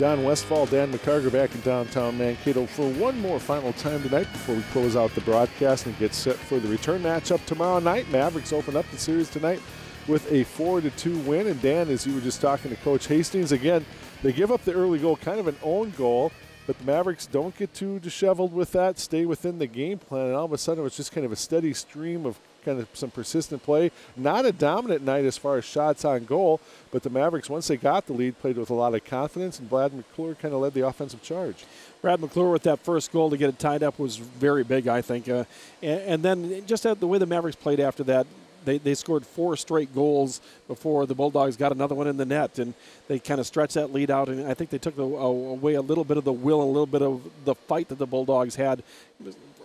Don Westfall, Dan McCarger back in downtown Mankato for one more final time tonight before we close out the broadcast and get set for the return matchup tomorrow night. Mavericks open up the series tonight with a 4-2 win. And Dan, as you were just talking to Coach Hastings, again, they give up the early goal, kind of an own goal, but the Mavericks don't get too disheveled with that, stay within the game plan, and all of a sudden it was just kind of a steady stream of kind of some persistent play. Not a dominant night as far as shots on goal, but the Mavericks, once they got the lead, played with a lot of confidence, and Brad McClure kind of led the offensive charge. Brad McClure with that first goal to get it tied up was very big, I think. And then just the way the Mavericks played after that, they scored 4 straight goals before the Bulldogs got another one in the net, and they kind of stretched that lead out, and I think they took away a little bit of the will, a little bit of the fight that the Bulldogs had.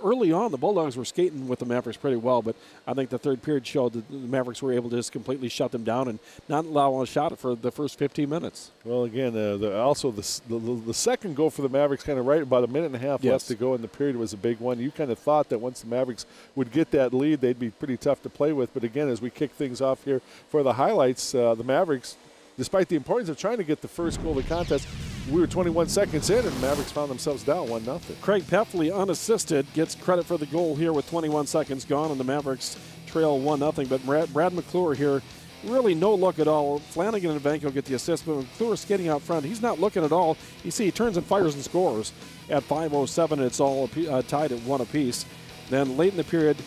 Early on, the Bulldogs were skating with the Mavericks pretty well, but I think the third period showed that the Mavericks were able to just completely shut them down and not allow a shot for the first 15 minutes. Well, again, the second goal for the Mavericks, kind of right about a minute and a half left to go in the period, was a big one. You kind of thought that once the Mavericks would get that lead, they'd be pretty tough to play with. But again, as we kick things off here for the highlights, the Mavericks, despite the importance of trying to get the first goal of the contest, we were 21 seconds in, and the Mavericks found themselves down 1-0. Craig Peffley, unassisted, gets credit for the goal here with 21 seconds gone, and the Mavericks trail 1-0. But Brad McClure here, really no look at all. Flanagan and Vanko get the assist, but McClure skating out front. He's not looking at all. You see, he turns and fires and scores at 5:07, and it's all tied at 1 apiece. Then late in the period,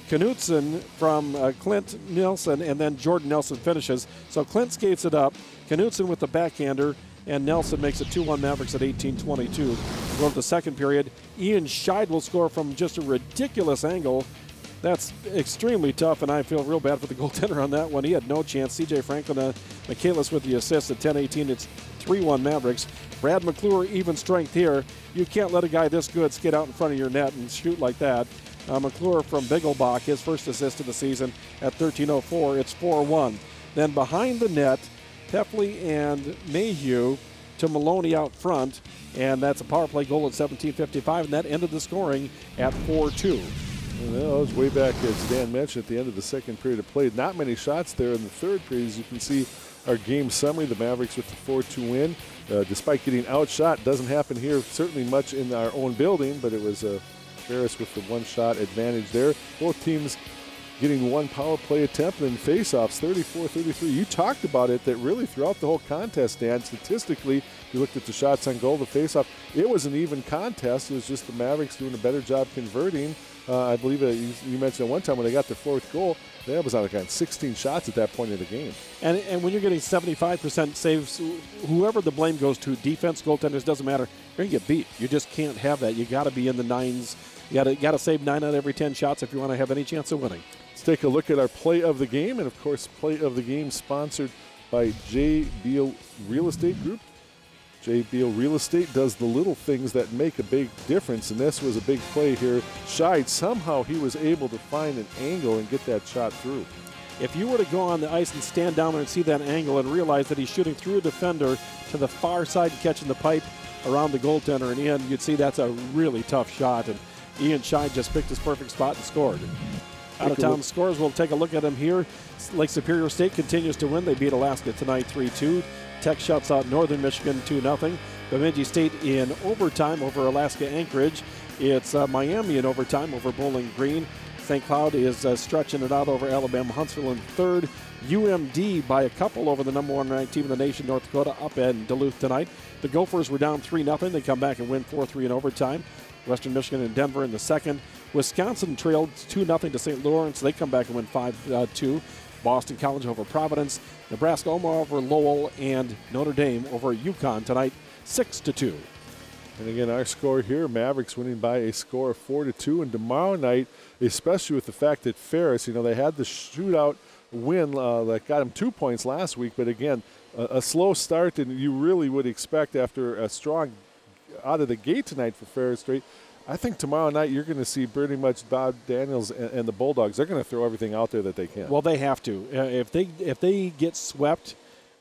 Knutson from Clint Nelson, and then Jordan Nelson finishes. So Clint skates it up, Knutson with the backhander, and Nelson makes it 2-1 Mavericks at 18:22. Go to the second period. Ian Scheid will score from just a ridiculous angle. That's extremely tough, and I feel real bad for the goaltender on that one. He had no chance. C.J. Franklin, Michaelis with the assist at 10:18. It's 3-1 Mavericks. Brad McClure, even strength here. You can't let a guy this good skid out in front of your net and shoot like that. McClure from Bigglebach, his first assist of the season at 13:04. It's 4-1. Then behind the net, Peffley and Mayhew to Maloney out front, and that's a power play goal at 17:55, and that ended the scoring at 4-2. Well, that was way back, as Dan mentioned, at the end of the second period of play. Not many shots there in the third period. As you can see, our game summary, the Mavericks with the 4-2 win. Despite getting outshot, doesn't happen here certainly much in our own building, but it was Ferris with the one-shot advantage there. Both teams getting one power play attempt and face-offs, 34-33. You talked about it, that really throughout the whole contest, Dan, statistically, you looked at the shots on goal, the face-off, it was an even contest. It was just the Mavericks doing a better job converting. I believe you mentioned at one time when they got their fourth goal, that was on 16 shots at that point of the game. And when you're getting 75% saves, whoever the blame goes to, defense, goaltenders, doesn't matter, you're going to get beat. You just can't have that. You got to be in the nines. You got to save 9 out of every 10 shots if you want to have any chance of winning. Let's take a look at our play of the game, and of course, play of the game sponsored by J. Beal Real Estate Group. J. Beal Real Estate does the little things that make a big difference, and this was a big play here. Scheid, somehow he was able to find an angle and get that shot through. If you were to go on the ice and stand down there and see that angle and realize that he's shooting through a defender to the far side and catching the pipe around the goaltender and in, you'd see that's a really tough shot, and Ian Scheid just picked his perfect spot and scored. Out-of-town scores, we'll take a look at them here. Lake Superior State continues to win. They beat Alaska tonight 3-2. Tech shuts out Northern Michigan 2-0. Bemidji State in overtime over Alaska Anchorage. It's Miami in overtime over Bowling Green. St. Cloud is stretching it out over Alabama Huntsville in third. UMD by a couple over the number 1 ranked team in the nation, North Dakota, up in Duluth tonight. The Gophers were down 3-0. They come back and win 4-3 in overtime. Western Michigan and Denver in the second. Wisconsin trailed 2-0 to St. Lawrence. They come back and win 5-2. Boston College over Providence. Nebraska Omaha over Lowell, and Notre Dame over UConn tonight, 6-2. And again, our score here, Mavericks winning by a score of 4-2. And tomorrow night, especially with the fact that Ferris, they had the shootout win that got them 2 points last week. But again, a slow start, and you really would expect after a strong out of the gate tonight for Ferris State. I think tomorrow night you're going to see pretty much Bob Daniels and the Bulldogs. They're going to throw everything out there that they can. Well, they have to. If they get swept,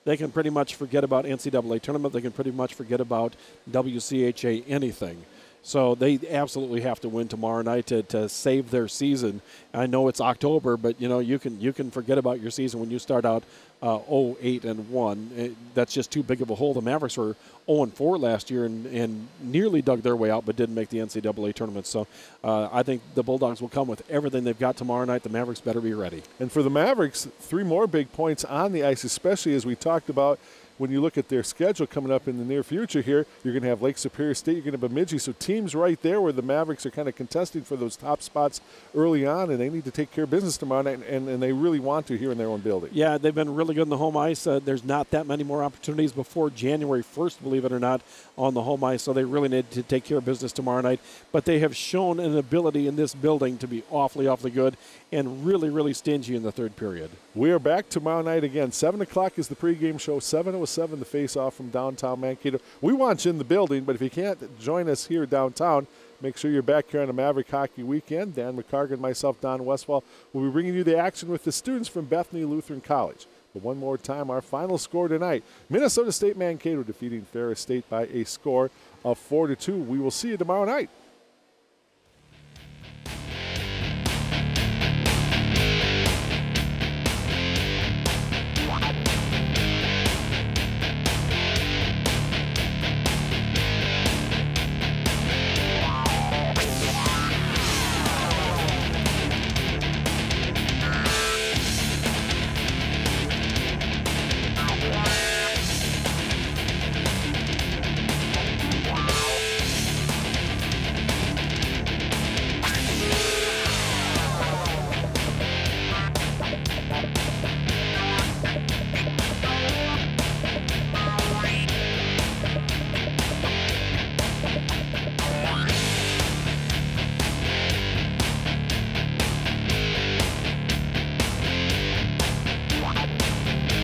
they can pretty much forget about NCAA tournament. They can pretty much forget about WCHA anything. So they absolutely have to win tomorrow night to save their season. I know it's October, but you can forget about your season when you start out 0-8-1. That's just too big of a hole. The Mavericks were 0-4 last year and nearly dug their way out, but didn't make the NCAA tournament. So I think the Bulldogs will come with everything they've got tomorrow night. The Mavericks better be ready. And for the Mavericks, 3 more big points on the ice, especially as we talked about. When you look at their schedule coming up in the near future here, you're going to have Lake Superior State, you're going to have Bemidji, so teams right there where the Mavericks are kind of contesting for those top spots early on, and they need to take care of business tomorrow night, and they really want to here in their own building. Yeah, they've been really good in the home ice. There's not that many more opportunities before January 1st, believe it or not, on the home ice, so they really need to take care of business tomorrow night. But they have shown an ability in this building to be awfully, awfully good and really, really stingy in the third period. We are back tomorrow night again. 7 o'clock is the pregame show. 7:07 the face-off from downtown Mankato. We want you in the building, but if you can't join us here downtown, make sure you're back here on a Maverick Hockey Weekend. Dan McCargan, myself, Don Westfall, will be bringing you the action with the students from Bethany Lutheran College. But one more time, our final score tonight, Minnesota State Mankato defeating Ferris State by a score of 4-2. We will see you tomorrow night.